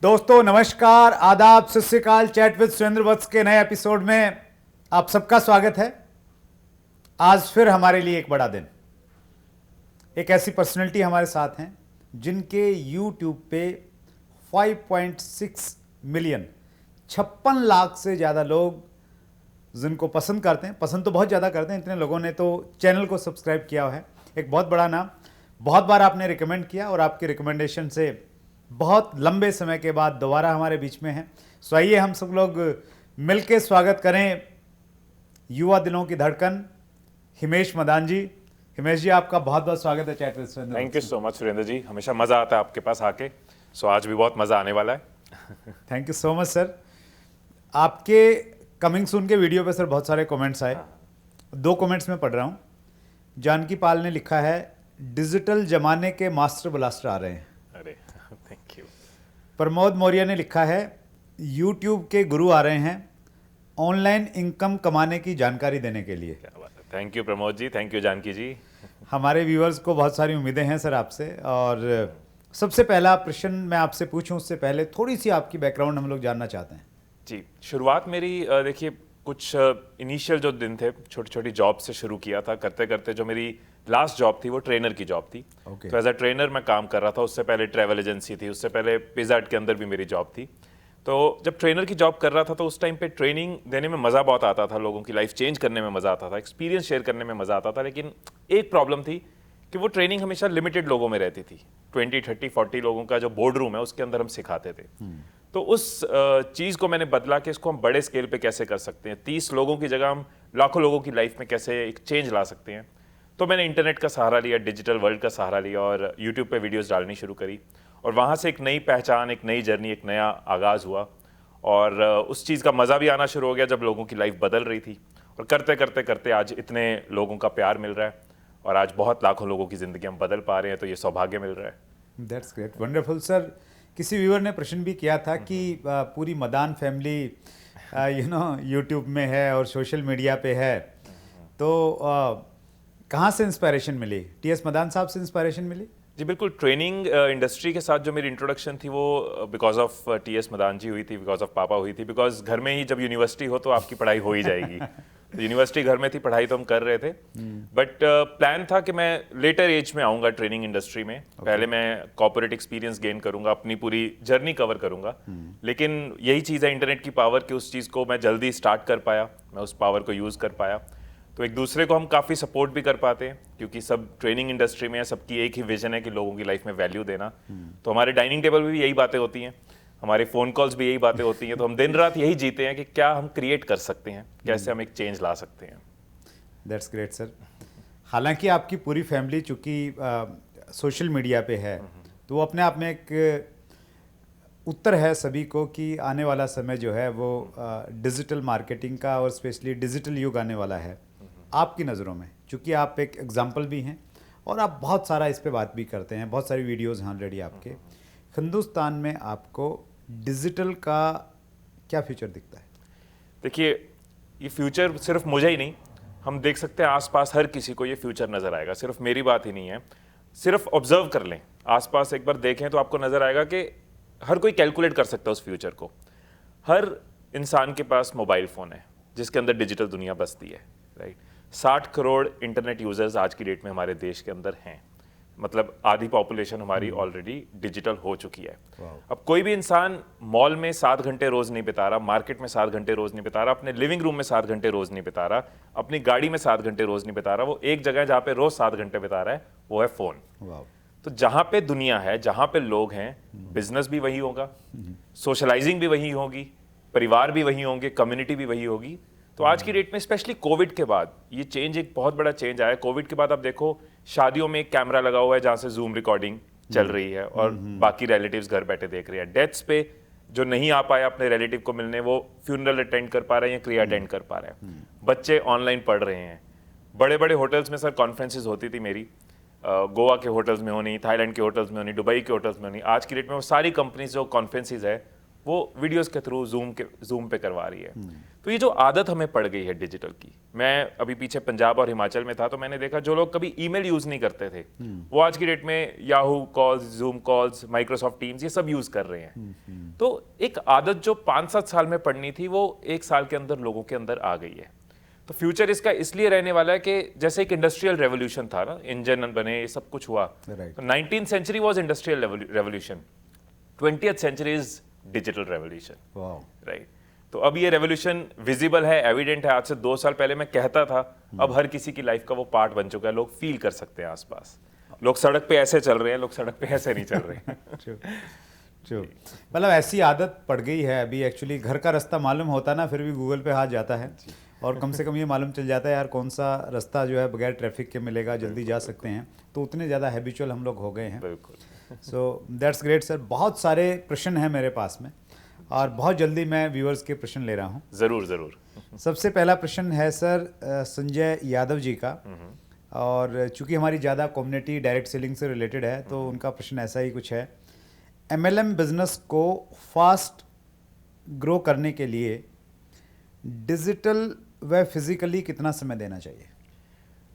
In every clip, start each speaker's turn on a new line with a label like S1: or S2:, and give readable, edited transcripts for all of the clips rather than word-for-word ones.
S1: दोस्तों नमस्कार, आदाब, सत श्री अकाल। चैट विद सुरेंद्र वत्स के नए एपिसोड में आप सबका स्वागत है। आज फिर हमारे लिए एक बड़ा दिन। एक ऐसी पर्सनैलिटी हमारे साथ हैं जिनके YouTube पे 5.6 मिलियन 56 लाख से ज़्यादा लोग जिनको पसंद करते हैं, पसंद तो बहुत ज़्यादा करते हैं, इतने लोगों ने तो चैनल को सब्सक्राइब किया है। एक बहुत बड़ा नाम, बहुत बार आपने रिकमेंड किया और आपके रिकमेंडेशन से बहुत लंबे समय के बाद दोबारा हमारे बीच में हैं। सो आइए हम सब लोग मिलके स्वागत करें युवा दिलों की धड़कन हिमेश मदान जी। हिमेश जी, आपका बहुत बहुत स्वागत है chat with Surendra.
S2: Thank you so much Surendra ji, हमेशा मज़ा आता है आपके पास आके। सो आज भी बहुत मज़ा आने वाला है।
S1: Thank you so much sir. आपके कमिंग सून के वीडियो पे सर बहुत सारे कमेंट्स आए। दो कमेंट्स में पढ़ रहा हूँ। जानकी पाल ने लिखा है, डिजिटल जमाने के मास्टर ब्लास्टर आ रहे हैं।
S2: अरे थैंक यू।
S1: प्रमोद मौर्य ने लिखा है, यूट्यूब के गुरु आ रहे हैं ऑनलाइन इनकम कमाने की जानकारी देने के लिए।
S2: क्या बात है, thank you Pramod ji, thank you Janaki ji.
S1: हमारे व्यूअर्स को बहुत सारी उम्मीदें हैं सर आपसे। और सबसे पहला प्रश्न मैं आपसे पूछूं उससे पहले थोड़ी सी आपकी बैकग्राउंड हम लोग जानना चाहते हैं।
S2: जी, शुरुआत मेरी देखिए कुछ इनिशियल जो दिन थे छोटी छोटी जॉब से शुरू किया था। करते करते जो मेरी लास्ट जॉब थी वो ट्रेनर की जॉब थी।
S1: Okay.
S2: तो एज अ ट्रेनर मैं काम कर रहा था। उससे पहले ट्रैवल एजेंसी थी, उससे पहले पिज़्ज़ा हट के अंदर भी मेरी जॉब थी। तो जब ट्रेनर की जॉब कर रहा था तो उस टाइम पे ट्रेनिंग देने में मज़ा बहुत आता था, लोगों की लाइफ चेंज करने में मज़ा आता था, एक्सपीरियंस शेयर करने में मज़ा आता था। लेकिन एक प्रॉब्लम थी कि वो ट्रेनिंग हमेशा लिमिटेड लोगों में रहती थी। 20, 30, 40 लोगों का जो बोर्ड रूम है उसके अंदर हम सिखाते थे। तो उस चीज़ को मैंने बदला कि इसको हम बड़े स्केल पे कैसे कर सकते हैं। 30 लोगों की जगह हम लाखों लोगों की लाइफ में कैसे एक चेंज ला सकते हैं। तो मैंने इंटरनेट का सहारा लिया, डिजिटल वर्ल्ड का सहारा लिया और यूट्यूब पे वीडियोस डालनी शुरू करी। और वहाँ से एक नई पहचान, एक नई जर्नी, एक नया आगाज़ हुआ। और उस चीज़ का मज़ा भी आना शुरू हो गया जब लोगों की लाइफ बदल रही थी। और करते करते करते आज इतने लोगों का प्यार मिल रहा है और आज बहुत लाखों लोगों की ज़िंदगी हम बदल पा रहे हैं। तो ये सौभाग्य मिल रहा है।
S1: That's great, wonderful sir. किसी व्यूअर ने प्रश्न भी किया था कि पूरी मदान फैमिली यूट्यूब में है और सोशल मीडिया पे है, तो कहाँ से इंस्पायरेशन मिली? टीएस मदान साहब से इंस्पायरेशन मिली?
S2: जी बिल्कुल। ट्रेनिंग इंडस्ट्री के साथ जो मेरी इंट्रोडक्शन थी वो बिकॉज ऑफ टीएस मदान जी हुई थी, बिकॉज ऑफ पापा हुई थी। बिकॉज घर में ही जब यूनिवर्सिटी हो तो आपकी पढ़ाई हो ही जाएगी। तो यूनिवर्सिटी घर में थी, पढ़ाई तो हम कर रहे थे। बट प्लान था कि मैं लेटर एज में आऊँगा ट्रेनिंग इंडस्ट्री में। पहले मैं कॉर्पोरेट एक्सपीरियंस गेन करूँगा, अपनी पूरी जर्नी कवर करूँगा। लेकिन यही चीज़ है इंटरनेट की पावर कि उस चीज़ को मैं जल्दी स्टार्ट कर पाया, मैं उस पावर को यूज़ कर पाया। तो एक दूसरे को हम काफ़ी सपोर्ट भी कर पाते हैं क्योंकि सब ट्रेनिंग इंडस्ट्री में है, सबकी एक ही विजन है कि लोगों की लाइफ में वैल्यू देना। तो हमारे डाइनिंग टेबल पे भी यही बातें होती हैं, हमारे फ़ोन कॉल्स भी यही बातें होती हैं। तो हम दिन रात यही जीते हैं कि क्या हम क्रिएट कर सकते हैं, कैसे हम एक चेंज ला सकते हैं।
S1: That's great sir. हालांकि आपकी पूरी फैमिली चूँकि सोशल मीडिया पे है तो वो अपने आप में एक उत्तर है सभी को कि आने वाला समय जो है वो डिजिटल मार्केटिंग का और स्पेशली डिजिटल युग आने वाला है। आपकी नज़रों में, चूँकि आप एक एग्जाम्पल भी हैं और आप बहुत सारा इस पे बात भी करते हैं, बहुत सारी वीडियोस हैं ऑलरेडी आपके। हिंदुस्तान में आपको डिजिटल का क्या फ्यूचर दिखता है?
S2: देखिए, ये फ्यूचर सिर्फ मुझे ही नहीं, हम देख सकते हैं आसपास हर किसी को ये फ्यूचर नज़र आएगा। सिर्फ मेरी बात ही नहीं है, सिर्फ ऑब्जर्व कर लें, आसपास एक बार देखें तो आपको नज़र आएगा कि हर कोई कैलकुलेट कर सकता है उस फ्यूचर को। हर इंसान के पास मोबाइल फ़ोन है जिसके अंदर डिजिटल दुनिया बसती है, राइट। 60 करोड़ इंटरनेट यूज़र्स आज की डेट में हमारे देश के अंदर हैं। मतलब आधी पॉपुलेशन हमारी ऑलरेडी डिजिटल हो चुकी है। अब कोई भी इंसान मॉल में 7 घंटे रोज़ नहीं बिता रहा, मार्केट में 7 घंटे रोज़ नहीं बिता रहा, अपने लिविंग रूम में 7 घंटे रोज़ नहीं बिता रहा, अपनी गाड़ी में 7 घंटे रोज़ नहीं बिता रहा। वो एक जगह जहाँ पे रोज़ 7 घंटे बिता रहा है वो है फ़ोन। तो जहाँ पे दुनिया है, जहाँ पे लोग हैं, बिजनेस भी वही होगा, सोशलाइजिंग भी वही होगी, परिवार भी वही होंगे, कम्युनिटी भी वही होगी। तो आज की डेट में स्पेशली कोविड के बाद ये चेंज, एक बहुत बड़ा चेंज आया। कोविड के बाद आप देखो शादियों में एक कैमरा लगा हुआ है जहाँ से जूम रिकॉर्डिंग चल रही है और बाकी रिलेटिव्स घर बैठे देख रहे हैं। डेथ्स पे जो नहीं आ पाया अपने रिलेटिव को मिलने, वो फ्यूनरल अटेंड कर पा रहे हैं या क्रिया अटेंड कर पा रहे हैं। बच्चे ऑनलाइन पढ़ रहे हैं। बड़े बड़े होटल्स में सर कॉन्फ्रेंसेज होती थी मेरी, गोवा के होटल्स में होनी, थाईलैंड के होटल्स में होनी, दुबई के होटल्स में होनी। आज की डेट में वो सारी कंपनीज जो कॉन्फ्रेंसेज है वो वीडियोस के थ्रू जूम पे करवा रही है। तो ये जो आदत हमें पड़ गई है डिजिटल की, मैं अभी पीछे पंजाब और हिमाचल में था तो मैंने देखा जो लोग कभी ईमेल यूज नहीं करते थे वो आज की डेट में Yahoo calls, zoom calls, Microsoft teams ये सब यूज कर रहे हैं। तो तो एक आदत जो 5-7 साल में पड़नी थी वो 1 साल के अंदर लोगों के अंदर आ गई है। तो फ्यूचर इसका इसलिए रहने वाला है कि जैसे एक इंडस्ट्रियल रेवोल्यूशन था ना, इंजन बने, ये सब कुछ हुआ।
S1: Right.
S2: तो 19th century was industrial revolution, 20th century is digital revolution,
S1: वाह,
S2: राइट। तो अब ये रेवोल्यूशन विजिबल है, एविडेंट है। आज से 2 साल पहले मैं कहता था, अब हर किसी की लाइफ का वो पार्ट बन चुका है। लोग फील कर सकते हैं आसपास, लोग सड़क पे ऐसे चल रहे हैं, लोग सड़क पे ऐसे नहीं चल रहे हैं।
S1: True true. मतलब ऐसी आदत पड़ गई है अभी, एक्चुअली घर का रास्ता मालूम होता ना, फिर भी गूगल पे हाथ जाता है और कम से कम ये मालूम चल जाता है यार कौन सा रास्ता जो है बगैर ट्रैफिक के मिलेगा, जल्दी जा सकते हैं। तो उतने ज़्यादा हैबिचुअल हम लोग हो गए हैं।
S2: बिल्कुल।
S1: So that's great sir. बहुत सारे प्रश्न हैं मेरे पास में और बहुत जल्दी मैं व्यूअर्स के प्रश्न ले रहा हूँ।
S2: जरूर जरूर।
S1: सबसे पहला प्रश्न है सर संजय यादव जी का, और चूंकि हमारी ज़्यादा कम्युनिटी डायरेक्ट सेलिंग से रिलेटेड है तो उनका प्रश्न ऐसा ही कुछ है। MLM बिजनेस को फास्ट ग्रो करने के लिए डिजिटल व फिजिकली कितना समय देना चाहिए?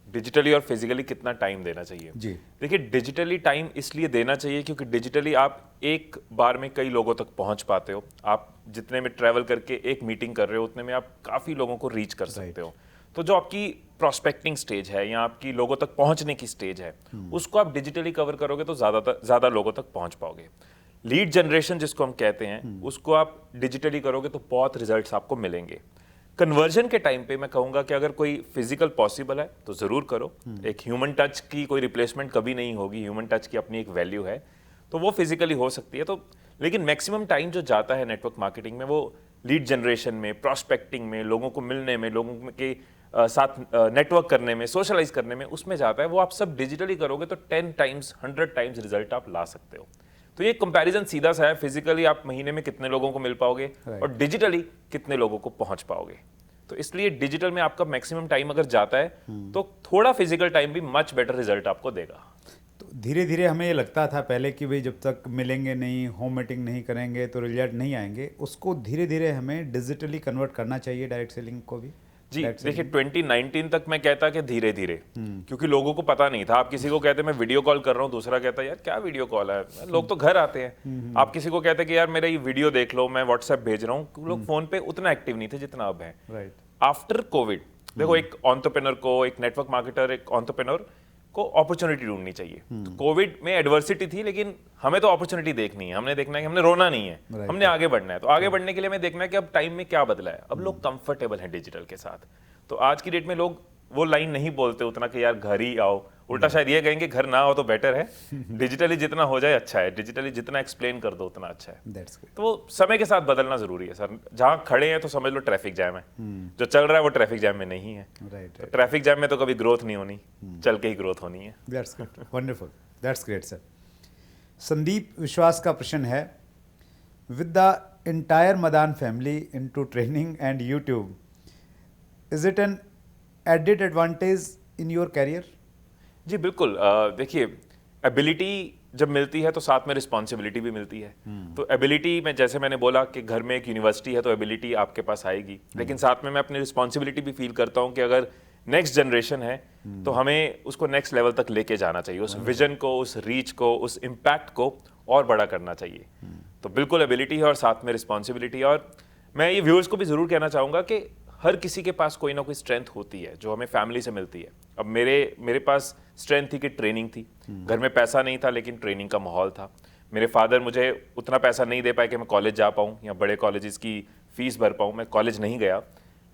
S2: डिजिटली और फिजिकली कितना टाइम देना चाहिए?
S1: जी
S2: देखिए, डिजिटली टाइम इसलिए देना चाहिए क्योंकि डिजिटली आप एक बार में कई लोगों तक पहुंच पाते हो। आप जितने में ट्रैवल करके एक मीटिंग कर रहे हो उतने में आप काफ़ी लोगों को रीच कर सकते हो। तो जो आपकी प्रोस्पेक्टिंग स्टेज है या आपकी लोगों तक पहुंचने की स्टेज है, उसको आप डिजिटली कवर करोगे तो ज़्यादा लोगों तक पहुंच पाओगे। लीड जनरेशन जिसको हम कहते हैं, उसको आप डिजिटली करोगे तो बहुत रिजल्ट्स आपको मिलेंगे। कन्वर्जन के टाइम पे मैं कहूंगा कि अगर कोई फिजिकल पॉसिबल है तो जरूर करो। एक ह्यूमन टच की कोई रिप्लेसमेंट कभी नहीं होगी, ह्यूमन टच की अपनी एक वैल्यू है, तो वो फिजिकली हो सकती है। तो लेकिन मैक्सिमम टाइम जो जाता है नेटवर्क मार्केटिंग में वो लीड जनरेशन में, प्रॉस्पेक्टिंग में, लोगों को मिलने में, लोगों के साथ नेटवर्क करने में, सोशलाइज करने में, उसमें जाता है। वो आप सब डिजिटली करोगे तो 10 टाइम्स 100 टाइम्स रिजल्ट आप ला सकते हो। तो ये कंपैरिजन सीधा सा है, फिजिकली आप महीने में कितने लोगों को मिल पाओगे और डिजिटली कितने लोगों को पहुंच पाओगे। तो इसलिए डिजिटल में आपका मैक्सिमम टाइम अगर जाता है तो थोड़ा फिजिकल टाइम भी मच बेटर रिजल्ट आपको देगा।
S1: तो धीरे धीरे हमें ये लगता था पहले कि भाई जब तक मिलेंगे नहीं, होम मीटिंग नहीं करेंगे तो रिजल्ट नहीं आएंगे, उसको धीरे धीरे हमें डिजिटली कन्वर्ट करना चाहिए डायरेक्ट सेलिंग को भी।
S2: जी देखिए, 2019 तक मैं कहता कि धीरे धीरे, क्योंकि लोगों को पता नहीं था। आप किसी को कहते मैं वीडियो कॉल कर रहा हूँ, दूसरा कहता यार क्या वीडियो कॉल है, लोग तो घर आते हैं। आप किसी को कहते कि यार मेरा ये वीडियो देख लो, मैं व्हाट्सएप भेज रहा हूँ, लोग फोन पे उतना एक्टिव नहीं थे जितना अब है।
S1: राइट।
S2: आफ्टर कोविड देखो, एक एंटरप्रेन्योर को, एक नेटवर्क मार्केटर, एक एंटरप्रेन्योर को अपॉर्चुनिटी ढूंढनी चाहिए। तो कोविड में एडवर्सिटी थी, लेकिन हमें तो अपॉर्चुनिटी देखनी है। हमने देखना है कि हमने रोना नहीं है, हमने आगे बढ़ना है। तो आगे बढ़ने के लिए हमें देखना है कि अब टाइम में क्या बदला है। अब लोग कंफर्टेबल हैं डिजिटल के साथ। तो आज की डेट में लोग वो लाइन नहीं बोलते उतना कि यार घर ही आओ, उल्टा शायद ये कहेंगे घर ना आओ तो बेटर है। डिजिटली जितना हो जाए अच्छा है, डिजिटली जितना एक्सप्लेन कर दो उतना अच्छा है।
S1: That's good.
S2: तो वो समय के साथ बदलना जरूरी है सर। जहाँ खड़े हैं तो समझ लो ट्रैफिक जैम है, जो चल रहा है वो ट्रैफिक जैम में नहीं है।
S1: राइट।
S2: तो ट्रैफिक जैम में तो कभी ग्रोथ नहीं होनी, चल के ही ग्रोथ होनी है।
S1: That's good, wonderful, that's great sir. Sandeep Vishwas का प्रश्न है, with the entire Madan family into training and YouTube, is it an added advantage in your career?
S2: जी बिल्कुल। देखिए, एबिलिटी जब मिलती है तो साथ में रिस्पॉन्सिबिलिटी भी मिलती है। तो एबिलिटी में जैसे मैंने बोला कि घर में एक यूनिवर्सिटी है तो एबिलिटी आपके पास आएगी, लेकिन साथ में मैं अपनी रिस्पॉन्सिबिलिटी भी फील करता हूँ कि अगर नेक्स्ट जनरेशन है तो हमें उसको नेक्स्ट लेवल तक लेके जाना चाहिए, उस विजन को, उस रीच को, उस इम्पैक्ट को और बड़ा करना चाहिए। तो बिल्कुल एबिलिटी है और साथ में रिस्पॉन्सिबिलिटी। और मैं ये व्यूअर्स को भी जरूर कहना चाहूँगा कि हर किसी के पास कोई ना कोई स्ट्रेंथ होती है जो हमें फैमिली से मिलती है। अब मेरे पास स्ट्रेंथ थी कि ट्रेनिंग थी। घर में पैसा नहीं था लेकिन ट्रेनिंग का माहौल था। मेरे फादर मुझे उतना पैसा नहीं दे पाए कि मैं कॉलेज जा पाऊँ या बड़े कॉलेजेस की फीस भर पाऊँ। मैं कॉलेज नहीं गया,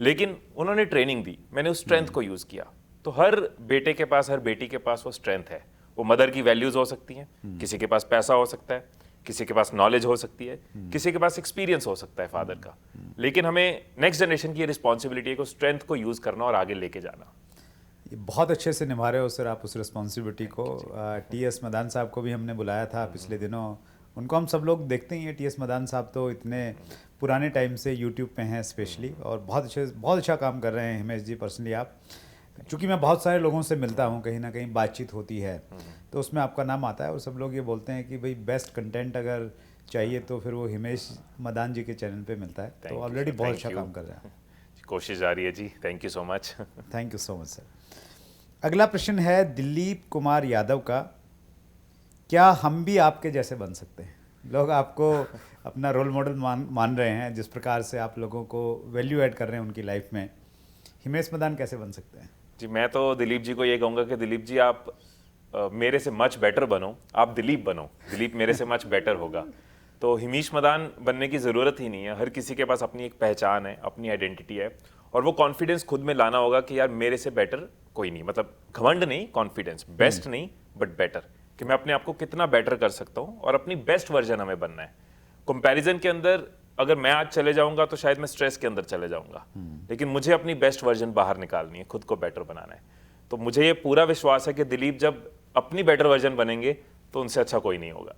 S2: लेकिन उन्होंने ट्रेनिंग दी, मैंने उस स्ट्रेंथ को यूज़ किया। तो हर बेटे के पास, हर बेटी के पास वो स्ट्रेंथ है। वो मदर की वैल्यूज़ हो सकती हैं, किसी के पास पैसा हो सकता है, किसी के पास नॉलेज हो सकती है, किसी के पास एक्सपीरियंस हो सकता है फादर का। लेकिन हमें नेक्स्ट जनरेशन की रिस्पॉन्सिबिलिटी है कि स्ट्रेंथ को यूज़ करना और आगे लेके जाना।
S1: ये बहुत अच्छे से निभा रहे हो सर आप उस रिस्पॉन्सिबिलिटी को। टीएस मदान साहब को भी हमने बुलाया था पिछले दिनों, उनको हम सब लोग देखते ही हैं। टीएस मदान साहब तो इतने पुराने टाइम से यूट्यूब पे हैं स्पेशली, और बहुत अच्छा काम कर रहे हैं हिमेश जी पर्सनली आप। चूँकि मैं बहुत सारे लोगों से मिलता हूँ, कहीं ना कहीं बातचीत होती है तो उसमें आपका नाम आता है, और सब लोग ये बोलते हैं कि भाई बेस्ट कंटेंट अगर चाहिए तो फिर वो हिमेश मदान जी के चैनल पे मिलता है। तो ऑलरेडी बहुत अच्छा काम कर रहे हैं।
S2: कोशिश जारी है जी, thank you so much.
S1: Thank you so much sir. अगला प्रश्न है दिलीप कुमार यादव का, क्या हम भी आपके जैसे बन सकते हैं? लोग आपको अपना रोल मॉडल मान रहे हैं, जिस प्रकार से आप लोगों को वैल्यू ऐड कर रहे हैं उनकी लाइफ में। हिमेश मदान कैसे बन सकते हैं?
S2: जी, मैं तो दिलीप जी को ये कहूँगा कि दिलीप जी आप मेरे से मच बेटर बनो, आप दिलीप बनो, दिलीप मेरे से मच बेटर होगा। तो हिमेश मदान बनने की ज़रूरत ही नहीं है। हर किसी के पास अपनी एक पहचान है, अपनी आइडेंटिटी है, और वो कॉन्फिडेंस खुद में लाना होगा कि यार मेरे से बेटर कोई नहीं। मतलब घमंड नहीं, कॉन्फिडेंस, बेस्ट नहीं बट बेटर, कि मैं अपने आप को कितना बेटर कर सकता हूँ, और अपनी बेस्ट वर्जन हमें बनना है। कंपैरिजन के अंदर अगर मैं आज चले जाऊंगा तो शायद मैं स्ट्रेस के अंदर चले जाऊंगा, लेकिन मुझे अपनी बेस्ट वर्जन बाहर निकालनी है, खुद को बेटर बनाना है। तो मुझे ये पूरा विश्वास है कि दिलीप जब अपनी बेटर वर्जन बनेंगे तो उनसे अच्छा कोई नहीं होगा।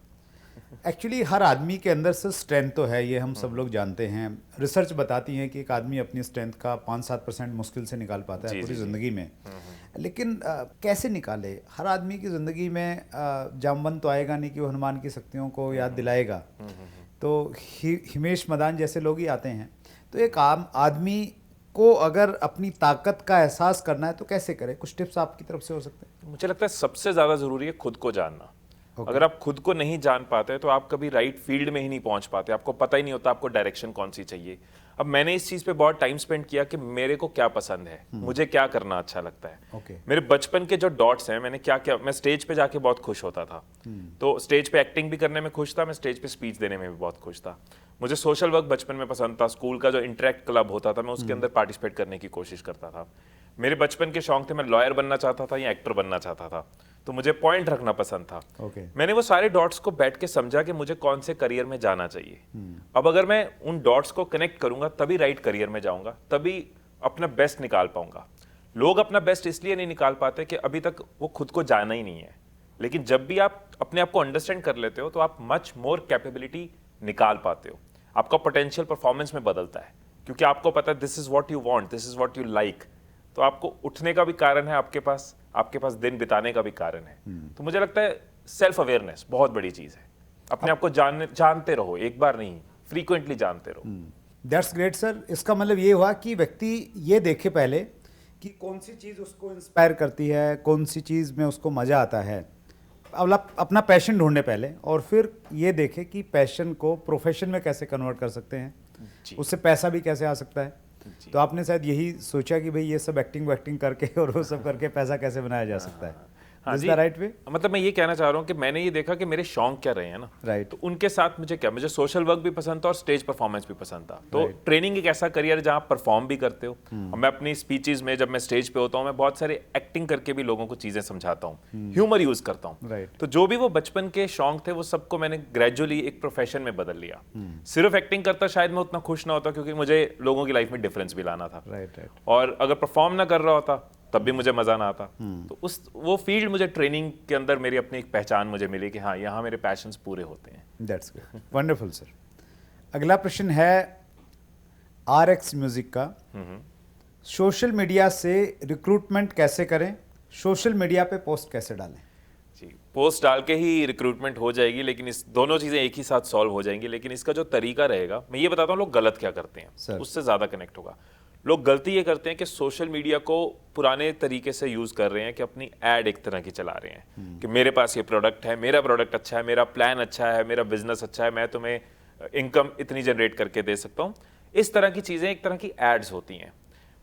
S1: एक्चुअली हर आदमी के अंदर से स्ट्रेंथ तो है, ये हम सब लोग जानते हैं। रिसर्च बताती है कि एक आदमी अपनी स्ट्रेंथ का 5-7% मुश्किल से निकाल पाता है पूरी ज़िंदगी में। लेकिन कैसे निकाले? हर आदमी की ज़िंदगी में जामवन तो आएगा नहीं कि वो हनुमान की शक्तियों को याद दिलाएगा। तो हिमेश मदान जैसे लोग ही आते हैं। तो एक आम आदमी को अगर अपनी ताकत का एहसास करना है तो कैसे करे? कुछ टिप्स आपकी तरफ से हो सकते हैं?
S2: मुझे लगता है सबसे ज़्यादा ज़रूरी है खुद को जानना। अगर आप खुद को नहीं जान पाते तो आप कभी राइट फील्ड में ही नहीं पहुंच पाते, आपको पता ही नहीं होता आपको डायरेक्शन कौन सी चाहिए। अब मैंने इस चीज़ पे बहुत टाइम स्पेंड किया कि मेरे को क्या पसंद है, मुझे क्या करना अच्छा लगता है। मेरे बचपन के जो डॉट्स हैं, मैंने क्या क्या, मैं स्टेज पे जाके बहुत खुश होता था। तो स्टेज पे एक्टिंग भी करने में खुश था, मैं स्टेज पे स्पीच देने में भी बहुत खुश था। मुझे सोशल वर्क बचपन में पसंद था, स्कूल का जो इंटरेक्ट क्लब होता था मैं उसके अंदर पार्टिसिपेट करने की कोशिश करता था। मेरे बचपन के शौक थे, मैं लॉयर बनना चाहता था या एक्टर बनना चाहता था, तो मुझे पॉइंट रखना पसंद था। मैंने वो सारे डॉट्स को बैठ के समझा कि मुझे कौन से करियर में जाना चाहिए। अब अगर मैं उन डॉट्स को कनेक्ट करूंगा तभी राइट करियर में जाऊंगा, तभी अपना बेस्ट निकाल पाऊंगा। लोग अपना बेस्ट इसलिए नहीं निकाल पाते कि अभी तक वो खुद को जाना ही नहीं है। लेकिन जब भी आप अपने आप को अंडरस्टैंड कर लेते हो तो आप मच मोर कैपेबिलिटी निकाल पाते हो। आपका पोटेंशियल परफॉर्मेंस में बदलता है, क्योंकि आपको पता है this is what you want, this is what you like. तो आपको उठने का भी कारण है, आपके पास दिन बिताने का भी कारण है। तो मुझे लगता है सेल्फ अवेयरनेस बहुत बड़ी चीज है। अपने आप को जानते रहो, एक बार नहीं, फ्रीक्वेंटली जानते रहो।
S1: That's great sir. इसका मतलब ये हुआ कि व्यक्ति ये देखे पहले कि कौन सी चीज़ उसको इंस्पायर करती है, कौन सी चीज़ में उसको मज़ा आता है। अपना पैशन ढूंढे पहले, और फिर ये देखे कि पैशन को प्रोफेशन में कैसे कन्वर्ट कर सकते हैं, उससे पैसा भी कैसे आ सकता है। तो आपने शायद यही सोचा कि भाई ये सब एक्टिंग वैक्टिंग करके और वो सब करके पैसा कैसे बनाया जा सकता है।
S2: हाँ जी, राइट वे। मतलब मैं ये कहना चाह रहा हूँ कि मैंने ये देखा कि मेरे शौक क्या रहे हैं ना,
S1: राइट।
S2: तो उनके साथ मुझे सोशल वर्क भी पसंद था और स्टेज परफॉर्मेंस भी पसंद था। तो ट्रेनिंग एक ऐसा करियर जहाँ आप परफॉर्म भी करते हो। मैं अपनी स्पीचेस में जब मैं स्टेज पे होता हूँ, मैं बहुत सारे एक्टिंग करके भी लोगों को चीजें समझाता हूँ, ह्यूमर यूज करता हूँ। तो जो भी वो बचपन के शौक थे वो सबको मैंने ग्रेजुअली एक प्रोफेशन में बदल लिया। सिर्फ एक्टिंग करता शायद मैं उतना खुश ना होता, क्योंकि मुझे लोगों की लाइफ में डिफरेंस भी लाना था। और अगर परफॉर्म ना कर रहा होता तब भी मुझे मजा ना आता। तो वो फील्ड मुझे ट्रेनिंग के अंदर मेरी अपनी एक पहचान मुझे मिली कि हाँ, यहाँ मेरे पैशंस पूरे होते हैं।
S1: That's good, wonderful sir. अगला प्रश्न है RX म्यूजिक का। सोशल मीडिया से रिक्रूटमेंट कैसे करें? सोशल मीडिया पे पोस्ट कैसे डालें?
S2: जी, पोस्ट डाल के ही रिक्रूटमेंट हो जाएगी, लेकिन इस दोनों चीजें एक ही साथ सॉल्व हो जाएंगी। लेकिन इसका जो तरीका रहेगा, मैं ये बताता हूँ लोग गलत क्या करते हैं, उससे ज्यादा कनेक्ट होगा। लोग गलती ये करते हैं कि सोशल मीडिया को पुराने तरीके से यूज कर रहे हैं कि अपनी एड एक तरह की चला रहे हैं कि मेरे पास ये प्रोडक्ट है, मेरा प्रोडक्ट अच्छा है, मेरा प्लान अच्छा है, मेरा बिजनेस अच्छा है, मैं तुम्हें इनकम इतनी जनरेट करके दे सकता हूँ। इस तरह की चीजें एक तरह की एड्स होती हैं,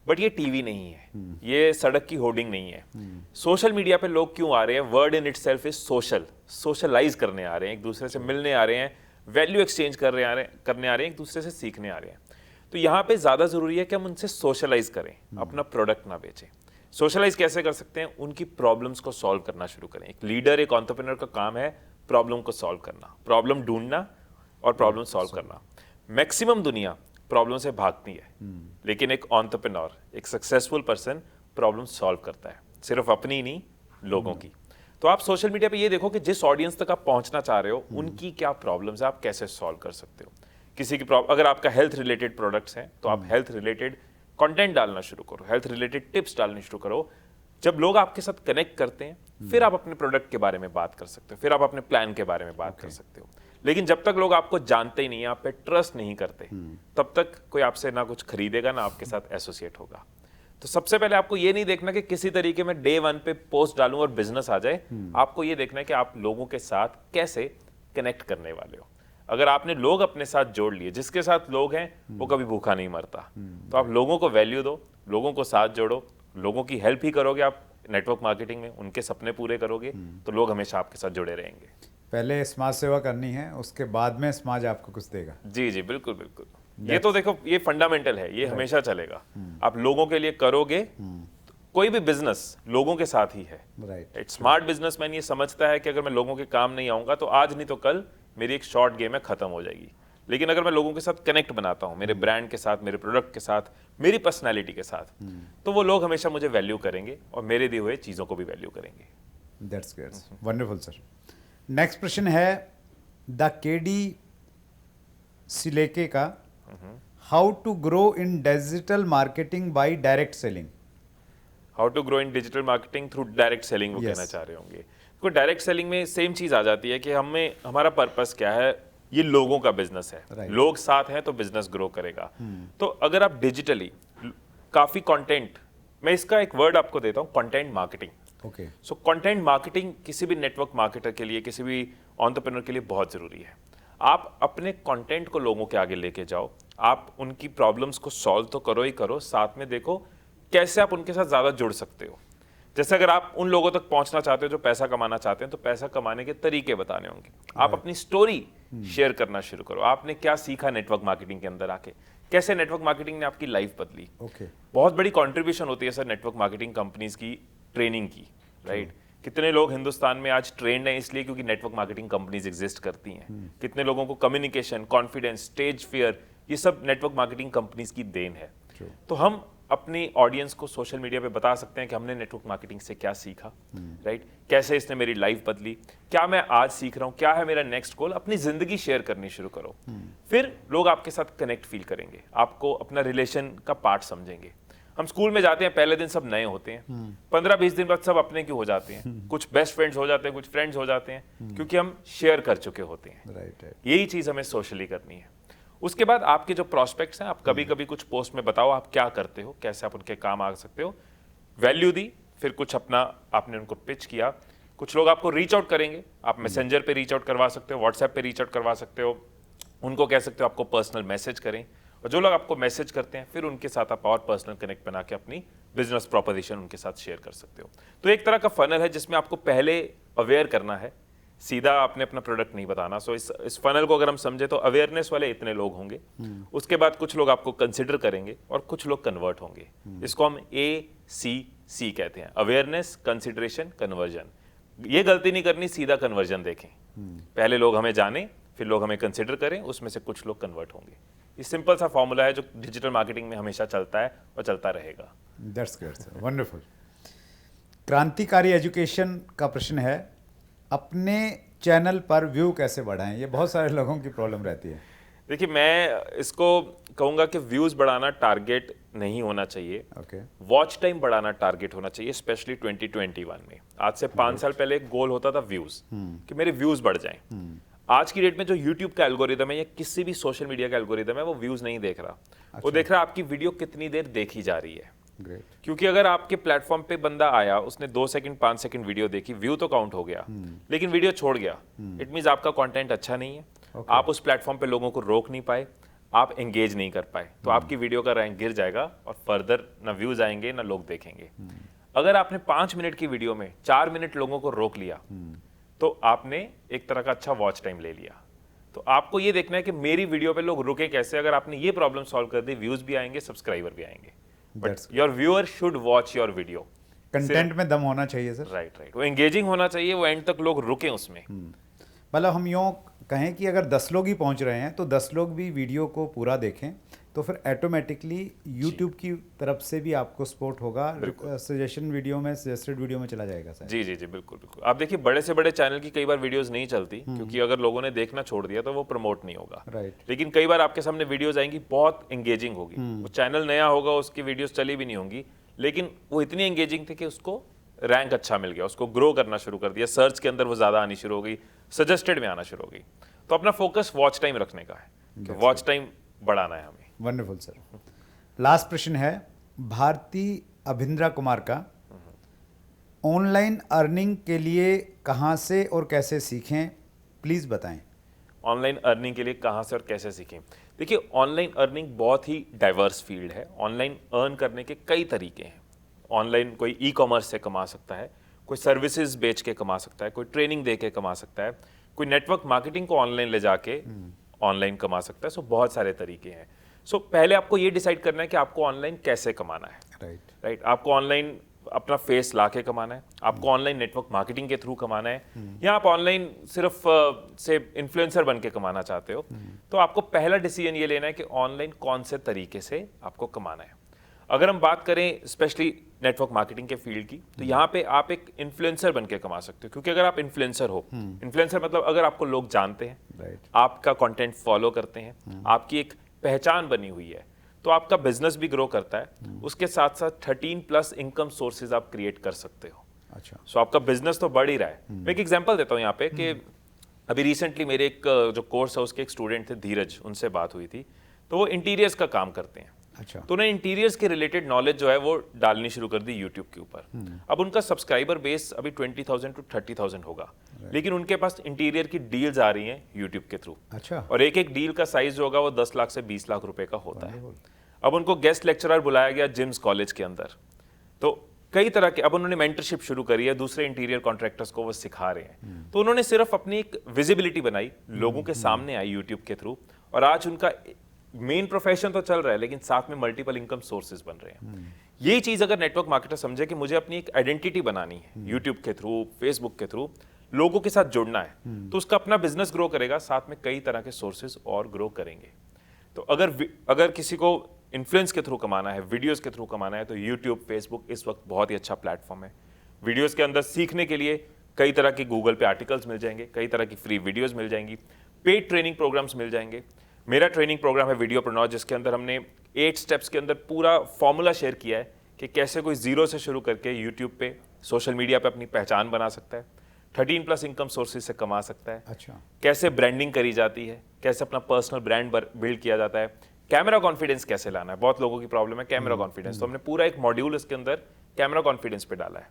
S2: बट ये टीवी नहीं है, ये सड़क की होर्डिंग नहीं है। सोशल मीडिया पे लोग क्यों आ रहे हैं? Word in itself is social, socialise करने आ रहे हैं, एक दूसरे से मिलने आ रहे हैं, वैल्यू एक्सचेंज करने आ रहे हैं, एक दूसरे से सीखने आ रहे हैं। तो यहाँ पे ज्यादा जरूरी है कि हम उनसे सोशलाइज करें, अपना प्रोडक्ट ना बेचें। सोशलाइज कैसे कर सकते हैं? उनकी प्रॉब्लम्स को सॉल्व करना शुरू करें। एक लीडर, एक एंटरप्रेन्योर का काम है प्रॉब्लम को सॉल्व करना, प्रॉब्लम ढूंढना और प्रॉब्लम सॉल्व करना। मैक्सिमम दुनिया प्रॉब्लम से भागती है, लेकिन एक एंटरप्रेन्योर, एक सक्सेसफुल पर्सन प्रॉब्लम सॉल्व करता है, सिर्फ अपनी नहीं, लोगों की। तो आप सोशल मीडिया पे ये देखो कि जिस ऑडियंस तक आप पहुंचना चाह रहे हो उनकी क्या प्रॉब्लम्स है, आप कैसे सॉल्व कर सकते हो। किसी की प्रॉब्लम, अगर आपका हेल्थ रिलेटेड प्रोडक्ट्स हैं तो आप हेल्थ रिलेटेड कंटेंट डालना शुरू करो, हेल्थ रिलेटेड टिप्स डालने शुरू करो। जब लोग आपके साथ कनेक्ट करते हैं फिर आप अपने प्रोडक्ट के बारे में बात कर सकते हो, फिर आप अपने प्लान के बारे में बात कर सकते हो। लेकिन जब तक लोग आपको जानते ही नहीं, आप पे ट्रस्ट नहीं करते, तब तक कोई आपसे ना कुछ खरीदेगा ना आपके साथ एसोसिएट होगा। तो सबसे पहले आपको ये नहीं देखना कि किसी तरीके में डे 1 पे पोस्ट डालूं और बिजनेस आ जाए। आपको ये देखना है कि आप लोगों के साथ कैसे कनेक्ट करने वाले हो। अगर आपने लोग अपने साथ जोड़ लिए, जिसके साथ लोग हैं वो कभी भूखा नहीं मरता। तो आप लोगों को वैल्यू दो, लोगों को साथ जोड़ो, लोगों की हेल्प ही करोगे आप नेटवर्क मार्केटिंग में, उनके सपने पूरे करोगे तो लोग हमेशा आपके साथ जुड़े रहेंगे।
S1: पहले समाज सेवा करनी है, उसके बाद में समाज आपको कुछ देगा।
S2: जी जी बिल्कुल बिल्कुल। ये तो देखो, ये फंडामेंटल है, ये हमेशा चलेगा। आप लोगों के लिए करोगे, तो कोई भी बिजनेस लोगों के साथ ही है।
S1: राइट।
S2: एक स्मार्ट बिजनेसमैन ये समझता है कि अगर मैं लोगों के काम नहीं आऊंगा तो आज नहीं तो कल मेरी एक शॉर्ट गेम है, खत्म हो जाएगी। लेकिन अगर मैं लोगों के साथ कनेक्ट बनाता हूं, मेरे ब्रांड के साथ, मेरे प्रोडक्ट के साथ, मेरी पर्सनैलिटी के साथ, तो वो लोग हमेशा मुझे वैल्यू करेंगे और मेरे दिए हुए चीज़ों को भी वैल्यू करेंगे।
S1: That's great, wonderful sir. Next प्रश्न है द केडी सिलेके का, how to grow in digital marketing by direct selling.
S2: How to grow in digital marketing through direct selling, वो
S1: Yes.
S2: कहना चाह रहे होंगे। तो डायरेक्ट सेलिंग में सेम चीज़ आ जाती है कि हमें, हमारा पर्पस क्या है, ये लोगों का बिजनेस है।
S1: Right.
S2: लोग साथ हैं तो बिजनेस ग्रो करेगा। तो अगर आप डिजिटली काफ़ी कंटेंट, मैं इसका एक वर्ड आपको देता हूँ, content marketing.
S1: Okay.
S2: So content marketing किसी भी नेटवर्क मार्केटर के लिए, किसी भी एंटरप्रेन्योर के लिए बहुत ज़रूरी है। आप अपने कंटेंट को लोगों के आगे लेके जाओ, आप उनकी प्रॉब्लम्स को सॉल्व तो करो ही करो, साथ में देखो कैसे आप उनके साथ ज़्यादा जुड़ सकते हो। जैसे अगर आप उन लोगों तक पहुंचना चाहते हो जो पैसा कमाना चाहते हैं, तो पैसा कमाने के तरीके बताने होंगे। आप अपनी स्टोरी शेयर करना शुरू करो, आपने क्या सीखा नेटवर्क मार्केटिंग के अंदर आके, कैसे नेटवर्क मार्केटिंग ने आपकी लाइफ बदली।
S1: ओके।
S2: बहुत बड़ी कंट्रीब्यूशन होती है सर नेटवर्क मार्केटिंग कंपनीज की ट्रेनिंग की, राइट। कितने लोग हिंदुस्तान में आज ट्रेंड हैं इसलिए क्योंकि नेटवर्क मार्केटिंग कंपनीज एग्जिस्ट करती हैं। कितने लोगों को कम्युनिकेशन, कॉन्फिडेंस, स्टेज फियर, ये सब नेटवर्क मार्केटिंग कंपनीज की देन है। तो हम अपनी ऑडियंस को सोशल मीडिया पे बता सकते हैं कि हमने नेटवर्क मार्केटिंग से क्या सीखा, राइट, कैसे इसने मेरी लाइफ बदली, क्या मैं आज सीख रहा हूँ, क्या है मेरा नेक्स्ट गोल। अपनी जिंदगी शेयर करनी शुरू करो, फिर लोग आपके साथ कनेक्ट फील करेंगे, आपको अपना रिलेशन का पार्ट समझेंगे। हम स्कूल में जाते हैं, पहले दिन सब नए होते हैं, 15-20 दिन बाद सब अपने क्यों हो जाते हैं, कुछ बेस्ट फ्रेंड्स हो जाते हैं, कुछ फ्रेंड्स हो जाते हैं, क्योंकि हम शेयर कर चुके होते हैं।
S1: राइट।
S2: यही चीज हमें सोशली करनी है। उसके बाद आपके जो प्रोस्पेक्ट्स हैं, आप कभी कभी कुछ पोस्ट में बताओ आप क्या करते हो, कैसे आप उनके काम आ सकते हो, वैल्यू दी, फिर कुछ अपना आपने उनको पिच किया। कुछ लोग आपको रीच आउट करेंगे, आप मैसेंजर पे रीच आउट करवा सकते हो, व्हाट्सएप पे रीच आउट करवा सकते हो, उनको कह सकते हो आपको पर्सनल मैसेज करें, और जो लोग आपको मैसेज करते हैं फिर उनके साथ आप और पर्सनल कनेक्ट बना के अपनी बिजनेस प्रोपोजिशन उनके साथ शेयर कर सकते हो। तो एक तरह का फनल है जिसमें आपको पहले अवेयर करना है, सीधा आपने अपना प्रोडक्ट नहीं बताना। सो इस फनल को अगर हम समझे तो अवेयरनेस वाले इतने लोग होंगे, उसके बाद कुछ लोग आपको कंसिडर करेंगे और कुछ लोग कन्वर्ट होंगे। इसको हम ACC कहते हैं, अवेयरनेस, कंसिडरेशन, कन्वर्जन। ये गलती नहीं करनी, सीधा कन्वर्जन देखें, पहले लोग हमें जाने, फिर लोग हमें कंसिडर करें, उसमें से कुछ लोग कन्वर्ट होंगे। ये सिंपल सा फॉर्मूला है जो डिजिटल मार्केटिंग में हमेशा चलता है और चलता रहेगा।
S1: That's great sir, wonderful. क्रांतिकारी एजुकेशन का प्रश्न है, अपने चैनल पर व्यू कैसे बढ़ाएं? ये बहुत सारे लोगों की प्रॉब्लम रहती है।
S2: देखिए, मैं इसको कहूंगा कि व्यूज बढ़ाना टारगेट नहीं होना चाहिए,
S1: ओके।
S2: वॉच टाइम बढ़ाना टारगेट होना चाहिए, स्पेशली 2021 में। आज से 5 साल पहले एक गोल होता था व्यूज, कि मेरे व्यूज बढ़ जाएं। आज की डेट में जो यूट्यूब का एल्गोरिदम है या किसी भी सोशल मीडिया का एल्गोरिदम है, वो व्यूज नहीं देख रहा, वो देख रहा है आपकी वीडियो कितनी देर देखी जा रही है।
S1: ग्रेट।
S2: क्योंकि अगर आपके प्लेटफॉर्म पे बंदा आया, उसने 2 सेकंड 5 सेकंड वीडियो देखी, व्यू तो काउंट हो गया, लेकिन वीडियो छोड़ गया, इट मींस आपका कंटेंट अच्छा नहीं है, आप उस प्लेटफॉर्म पे लोगों को रोक नहीं पाए, आप एंगेज नहीं कर पाए, तो आपकी वीडियो का रैंक गिर जाएगा और फर्दर ना व्यूज आएंगे ना लोग देखेंगे। अगर आपने 5 मिनट की वीडियो में 4 मिनट लोगों को रोक लिया, तो आपने एक तरह का अच्छा वॉच टाइम ले लिया। तो आपको ये देखना है कि मेरी वीडियो पे लोग रुके कैसे। अगर आपने ये प्रॉब्लम सॉल्व कर दी, व्यूज भी आएंगे, सब्सक्राइबर भी आएंगे, but your viewer should watch your video.
S1: Content में दम होना चाहिए सर।
S2: राइट, वो एंगेजिंग होना चाहिए, वो एंड तक लोग रुके उसमें।
S1: मतलब हम यूँ कहें कि अगर 10 लोग ही पहुंच रहे हैं तो 10 लोग भी वीडियो को पूरा देखें, तो फिर ऑटोमेटिकली यूट्यूब की तरफ से भी आपको सपोर्ट होगा, सजेशन वीडियो में, सजेस्टेड वीडियो में चला जाएगा सर।
S2: जी जी जी, बिल्कुल बिल्कुल। आप देखिए, बड़े से बड़े चैनल की कई बार वीडियोस नहीं चलती, क्योंकि अगर लोगों ने देखना छोड़ दिया तो वो प्रमोट नहीं होगा।
S1: राइट।
S2: लेकिन कई बार आपके सामने वीडियोस आएंगी, बहुत एंगेजिंग होगी, वो चैनल नया होगा, उसकी वीडियोस चली भी नहीं होंगी, लेकिन वो इतनी एंगेजिंग थी कि उसको रैंक अच्छा मिल गया, उसको ग्रो करना शुरू कर दिया, सर्च के अंदर वो ज़्यादा आनी शुरू हो गई, सजेस्टेड में आना शुरू हो गई। तो अपना फोकस वॉच टाइम रखने का है, कि वॉच टाइम बढ़ाना है हमें।
S1: Wonderful sir. लास्ट प्रश्न है भारती अभिंद्रा कुमार का, ऑनलाइन अर्निंग के लिए कहाँ से और कैसे सीखें, प्लीज़ बताएं।
S2: ऑनलाइन अर्निंग के लिए कहाँ से और कैसे सीखें। देखिए, ऑनलाइन अर्निंग बहुत ही डाइवर्स फील्ड है। ऑनलाइन अर्न करने के कई तरीके हैं। ऑनलाइन कोई ई कॉमर्स से कमा सकता है, कोई सर्विसेज बेच के कमा सकता है, कोई ट्रेनिंग दे के कमा सकता है, कोई नेटवर्क मार्केटिंग को ऑनलाइन ले जाके ऑनलाइन कमा सकता है। सो बहुत सारे तरीके हैं। सो पहले आपको ये डिसाइड करना है कि आपको ऑनलाइन कैसे कमाना है। राइट, आपको ऑनलाइन अपना फेस ला के कमाना है, आपको ऑनलाइन नेटवर्क मार्केटिंग के थ्रू कमाना है, या आप ऑनलाइन सिर्फ से इन्फ्लुएंसर बन के कमाना चाहते हो। तो आपको पहला डिसीजन ये लेना है कि ऑनलाइन कौन से तरीके से आपको कमाना है। अगर हम बात करें स्पेशली नेटवर्क मार्केटिंग के फील्ड की, तो यहाँ पे आप एक इन्फ्लुएंसर बन के कमा सकते हो। क्योंकि अगर आप इन्फ्लुएंसर हो, इन्फ्लुएंसर मतलब अगर आपको लोग जानते हैं, आपका कंटेंट फॉलो करते हैं, आपकी एक पहचान बनी हुई है, तो आपका बिजनेस भी ग्रो करता है। उसके साथ साथ 13+ इनकम सोर्सेज आप क्रिएट कर सकते हो।
S1: अच्छा,
S2: सो आपका बिजनेस तो बढ़ ही रहा है। मैं एक एग्जांपल देता हूँ यहाँ पे कि अभी रिसेंटली मेरे एक जो कोर्स है उसके एक स्टूडेंट थे धीरज, उनसे बात हुई थी। तो वो इंटीरियर्स का काम करते हैं।
S1: अच्छा,
S2: तो उन्हें इंटीरियर्स के रिलेटेड नॉलेज जो है वो डालनी शुरू कर दी यूट्यूब के ऊपर। अब उनका सब्सक्राइबर बेस अभी 20,000 to 30,000 होगा, लेकिन उनके पास इंटीरियर की डील्स आ रही हैं यूट्यूब के थ्रू।
S1: अच्छा,
S2: और एक एक डील का साइज जो होगा वो 10 लाख से 20 लाख रुपए का होता है। अब उनको गेस्ट लेक्चरर बुलाया गया जिम्स कॉलेज के अंदर। तो कई तरह के अब उन्होंने मेंटरशिप शुरू करी है, दूसरे इंटीरियर कॉन्ट्रैक्टर्स को वो सिखा रहे हैं। तो उन्होंने सिर्फ अपनी एक विजिबिलिटी बनाई, लोगों के सामने आई यूट्यूब के थ्रू, और आज उनका मेन प्रोफेशन तो चल रहा है, लेकिन साथ में मल्टीपल इनकम सोर्सेज बन रहे हैं। यही चीज अगर नेटवर्क मार्केटर समझे कि मुझे अपनी एक आइडेंटिटी बनानी है यूट्यूब के थ्रू, फेसबुक के थ्रू, लोगों के साथ जुड़ना है, तो उसका अपना बिजनेस ग्रो करेगा, साथ में कई तरह के सोर्सेज और ग्रो करेंगे। तो अगर किसी को इन्फ्लुएंस के थ्रू कमाना है, वीडियोस के थ्रू कमाना है, तो यूट्यूब, फेसबुक इस वक्त बहुत ही अच्छा प्लेटफॉर्म है। वीडियोस के अंदर सीखने के लिए कई तरह की गूगल पे आर्टिकल्स मिल जाएंगे, कई तरह की फ्री वीडियोस मिल जाएंगी, पेड ट्रेनिंग प्रोग्राम्स मिल जाएंगे। मेरा ट्रेनिंग प्रोग्राम है वीडियोप्रेन्योर, जिसके अंदर हमने 8 स्टेप्स के अंदर पूरा फॉर्मूला शेयर किया है कि कैसे कोई जीरो से शुरू करके यूट्यूब पे, सोशल मीडिया पे अपनी पहचान बना सकता है, 13+ इनकम सोर्सेज से कमा सकता है।
S1: अच्छा,
S2: कैसे ब्रांडिंग करी जाती है, कैसे अपना पर्सनल ब्रांड बिल्ड किया जाता है, कैमरा कॉन्फिडेंस कैसे लाना है। बहुत लोगों की प्रॉब्लम है कैमरा कॉन्फिडेंस, तो हमने पूरा एक मॉड्यूल इसके अंदर कैमरा कॉन्फिडेंस पे डाला है।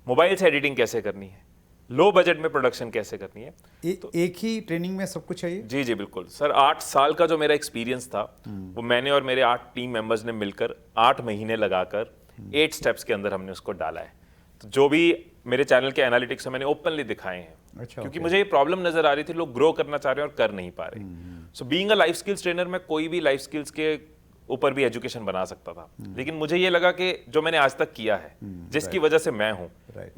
S2: मोबाइल से एडिटिंग कैसे करनी है, लो बजट में प्रोडक्शन कैसे करनी है।
S1: तो एक ही ट्रेनिंग में सब कुछ चाहिए?
S2: जी जी बिल्कुल सर। 8 साल का जो मेरा एक्सपीरियंस था, वो मैंने और मेरे 8 टीम मेंबर्स ने मिलकर 8 महीने लगाकर 8 स्टेप्स के अंदर हमने उसको डाला है। तो जो भी मेरे चैनल के एनालिटिक्स है मैंने ओपनली दिखाए हैं।
S1: अच्छा,
S2: क्योंकि मुझे ये प्रॉब्लम नजर आ रही थी, लोग ग्रो करना चाह रहे हैं और कर नहीं पा रहे। So being a life skills trainer, मैं कोई भी लाइफ स्किल्स के ऊपर भी एजुकेशन बना सकता था, लेकिन मुझे ये लगा कि जो मैंने आज तक किया है, जिसकी वजह से मैं हूं,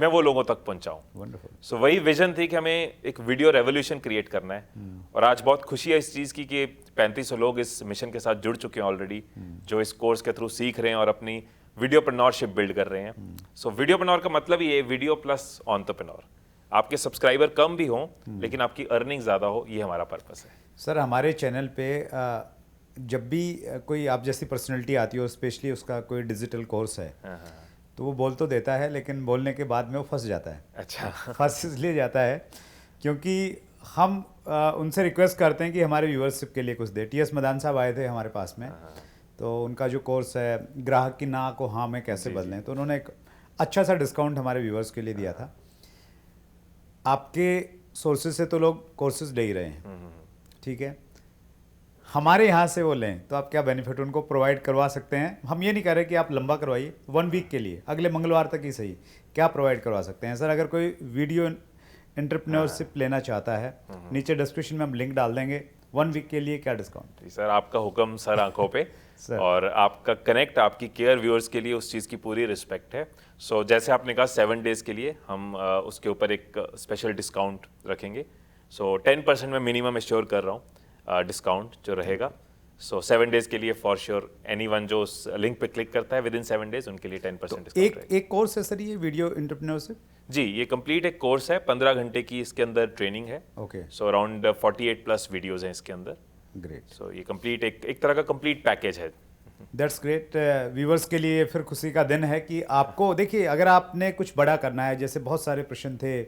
S2: मैं वो लोगों तक पहुंचाऊं। सो वही विजन थी कि हमें एक वीडियो रेवोल्यूशन क्रिएट करना है। और आज बहुत खुशी है इस चीज की कि 3500 लोग इस मिशन के साथ जुड़ चुके हैं ऑलरेडी, जो इस कोर्स के थ्रू सीख रहे हैं और अपनी वीडियोप्रेन्योरशिप बिल्ड कर रहे हैं। सो वीडियोप्रेन्योर का मतलब ये वीडियो प्लस एंटरप्रेन्योर। आपके सब्सक्राइबर कम भी हों, लेकिन आपकी अर्निंग ज्यादा हो, ये हमारा पर्पस है।
S1: सर, हमारे चैनल पे जब भी कोई आप जैसी पर्सनैलिटी आती है और स्पेशली उसका कोई डिजिटल कोर्स है, तो वो बोल तो देता है, लेकिन बोलने के बाद में वो फंस जाता है।
S2: अच्छा।
S1: फंस इसलिए जाता है क्योंकि हम उनसे रिक्वेस्ट करते हैं कि हमारे व्यूअरशिप के लिए कुछ दे। टीएस मदान साहब आए थे हमारे पास में, तो उनका जो कोर्स है ग्राहक की ना को हाँ में कैसे बदलें, तो उन्होंने एक अच्छा सा डिस्काउंट हमारे व्यूअर्स के लिए दिया था। आपके सोर्सेज से तो लोग कोर्सेज ले ही रहे हैं, ठीक है, हमारे यहाँ से वो लें तो आप क्या बेनिफिट उनको प्रोवाइड करवा सकते हैं? हम ये नहीं कह रहे कि आप लंबा करवाइए, 1 वीक के लिए, अगले मंगलवार तक ही सही, क्या प्रोवाइड करवा सकते हैं सर? अगर कोई वीडियो एंटरप्रेन्योरशिप लेना चाहता है, नीचे डिस्क्रिप्शन में हम लिंक डाल देंगे, 1 वीक के लिए क्या डिस्काउंट?
S2: जी सर, आपका हुक्म सर आंखों पे और आपका कनेक्ट, आपकी केयर व्यूअर्स के लिए उस चीज़ की पूरी रिस्पेक्ट है। सो जैसे आपने कहा 7 डेज के लिए हम उसके ऊपर एक स्पेशल डिस्काउंट रखेंगे। सो 10% मैं मिनिमम एश्योर कर रहा हूँ डिस्काउंट जो रहेगा। सो 7 डेज के लिए फॉर श्योर एनीवन जो उस लिंक पे क्लिक करता है विदिन 7 डेज उनके लिए 10% डिस्काउंट रहेगा।
S1: एक कोर्स है सर ये वीडियो एंटरप्रेन्योरशिप?
S2: जी, ये कंप्लीट एक कोर्स है, 15 घंटे की इसके अंदर ट्रेनिंग है।
S1: ओके।
S2: सो अराउंड 48+ वीडियोज हैं इसके अंदर।
S1: ग्रेट।
S2: सो ये कंप्लीट एक तरह का कंप्लीट पैकेज है।
S1: That's great. व्यूवर्स के लिए फिर खुशी का दिन है कि आपको, देखिए, अगर आपने कुछ बड़ा करना है, जैसे बहुत सारे प्रश्न थे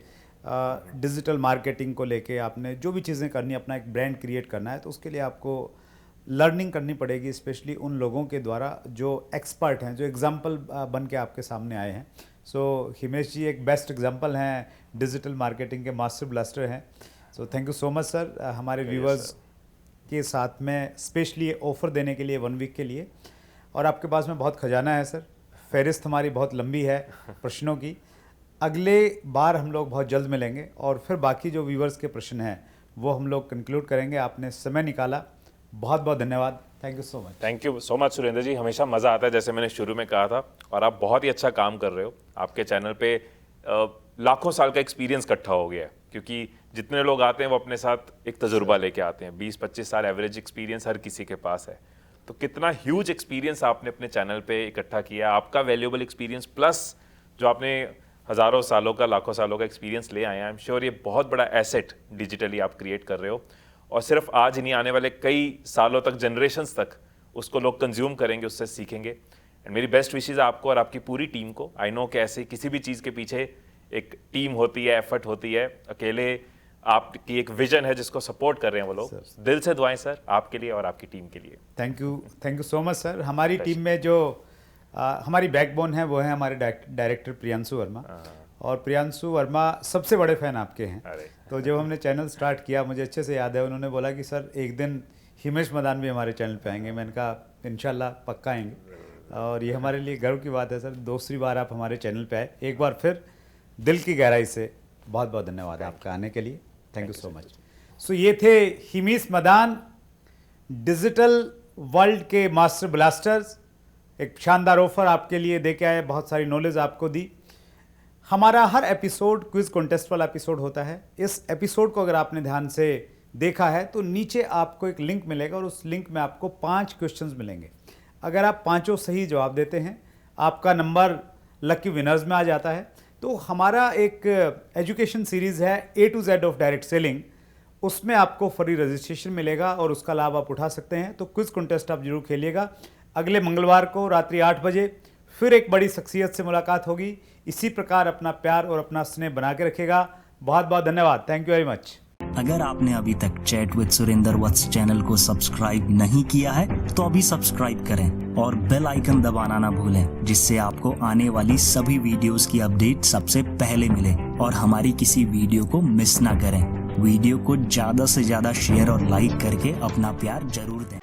S1: डिजिटल मार्केटिंग को लेके, आपने जो भी चीज़ें करनी है, अपना एक ब्रांड क्रिएट करना है, तो उसके लिए आपको लर्निंग करनी पड़ेगी, स्पेशली उन लोगों के द्वारा जो एक्सपर्ट हैं, जो एग्जाम्पल बन के आपके सामने आए हैं। सो हिमेश जी एक बेस्ट एग्जाम्पल हैं, डिजिटल मार्केटिंग के मास्टर ब्लास्टर हैं। So thank you so much sir, हमारे व्यूअर्स के साथ में स्पेशली ये ऑफर देने के लिए 1 वीक के लिए। और आपके पास में बहुत खजाना है सर, फहरिस्त हमारी बहुत लंबी है प्रश्नों की। अगले बार हम लोग बहुत जल्द मिलेंगे और फिर बाकी जो व्यूअर्स के प्रश्न हैं वो हम लोग कंक्लूड करेंगे। आपने समय निकाला, बहुत बहुत धन्यवाद, thank you so much.
S2: Thank you so much Surendra ji, हमेशा मज़ा आता है जैसे मैंने शुरू में कहा था, और आप बहुत ही अच्छा काम कर रहे हो। आपके चैनल पे लाखों साल का एक्सपीरियंस इकट्ठा हो गया है, क्योंकि जितने लोग आते हैं वो अपने साथ एक तजुर्बा लेके आते हैं। 20-25 साल एवरेज एक्सपीरियंस हर किसी के पास है। तो कितना ह्यूज एक्सपीरियंस आपने अपने चैनल पे इकट्ठा किया, आपका वैल्यूएबल एक्सपीरियंस प्लस जो आपने हज़ारों सालों का, लाखों सालों का एक्सपीरियंस ले आए हैं। आई एम श्योर ये बहुत बड़ा एसेट डिजिटली आप क्रिएट कर रहे हो, और सिर्फ आज ही नहीं, आने वाले कई सालों तक, जनरेशन्स तक उसको लोग कंज्यूम करेंगे, उससे सीखेंगे। एंड मेरी बेस्ट विशेज़ आपको और आपकी पूरी टीम को। आई नो कि ऐसे किसी भी चीज़ के पीछे एक टीम होती है, एफर्ट होती है, अकेले आपकी एक विजन है जिसको सपोर्ट कर रहे हैं वो लोग। दिल से दुआएं सर आपके लिए और आपकी टीम के लिए।
S1: Thank you so much sir. हमारी टीम में जो हमारी बैकबोन है वो है हमारे डायरेक्टर प्रियांशु वर्मा, और प्रियांशु वर्मा सबसे बड़े फैन आपके हैं। तो जब हमने चैनल स्टार्ट किया, मुझे अच्छे से याद है, उन्होंने बोला कि सर एक दिन हिमेश मदान भी हमारे चैनल पे आएंगे। मैंने कहा इंशाल्लाह पक्का आएंगे, और ये हमारे लिए गर्व की बात है सर। दूसरी बार आप हमारे चैनल पे आए, एक बार फिर दिल की गहराई से बहुत बहुत धन्यवाद आपका आने के लिए, थैंक यू सो मच। सो ये थे हिमेश मदान, डिजिटल वर्ल्ड के मास्टर ब्लास्टर्स। एक शानदार ऑफर आपके लिए दे के आए, बहुत सारी नॉलेज आपको दी। हमारा हर एपिसोड क्विज कॉन्टेस्ट वाला एपिसोड होता है। इस एपिसोड को अगर आपने ध्यान से देखा है तो नीचे आपको एक लिंक मिलेगा, और उस लिंक में आपको 5 क्वेश्चंस मिलेंगे। अगर आप 5 सही जवाब देते हैं, आपका नंबर लकी विनर्स में आ जाता है। तो हमारा एक एजुकेशन सीरीज़ है A to Z of direct selling, उसमें आपको फ्री रजिस्ट्रेशन मिलेगा और उसका लाभ आप उठा सकते हैं। तो क्विज कॉन्टेस्ट आप जरूर खेलिएगा। अगले मंगलवार को रात्रि 8 बजे फिर एक बड़ी शख्सियत से मुलाकात होगी। इसी प्रकार अपना प्यार और अपना स्नेह बना के रखेगा। बहुत बहुत धन्यवाद, थैंक यू वेरी मच।
S3: अगर आपने अभी तक chat with Surendra Vats channel को सब्सक्राइब नहीं किया है तो अभी सब्सक्राइब करें और बेल आइकन दबाना ना भूलें, जिससे आपको आने वाली सभी वीडियोस की अपडेट सबसे पहले मिले और हमारी किसी वीडियो को मिस ना करें। वीडियो को ज्यादा से ज्यादा शेयर और लाइक करके अपना प्यार जरूर दें।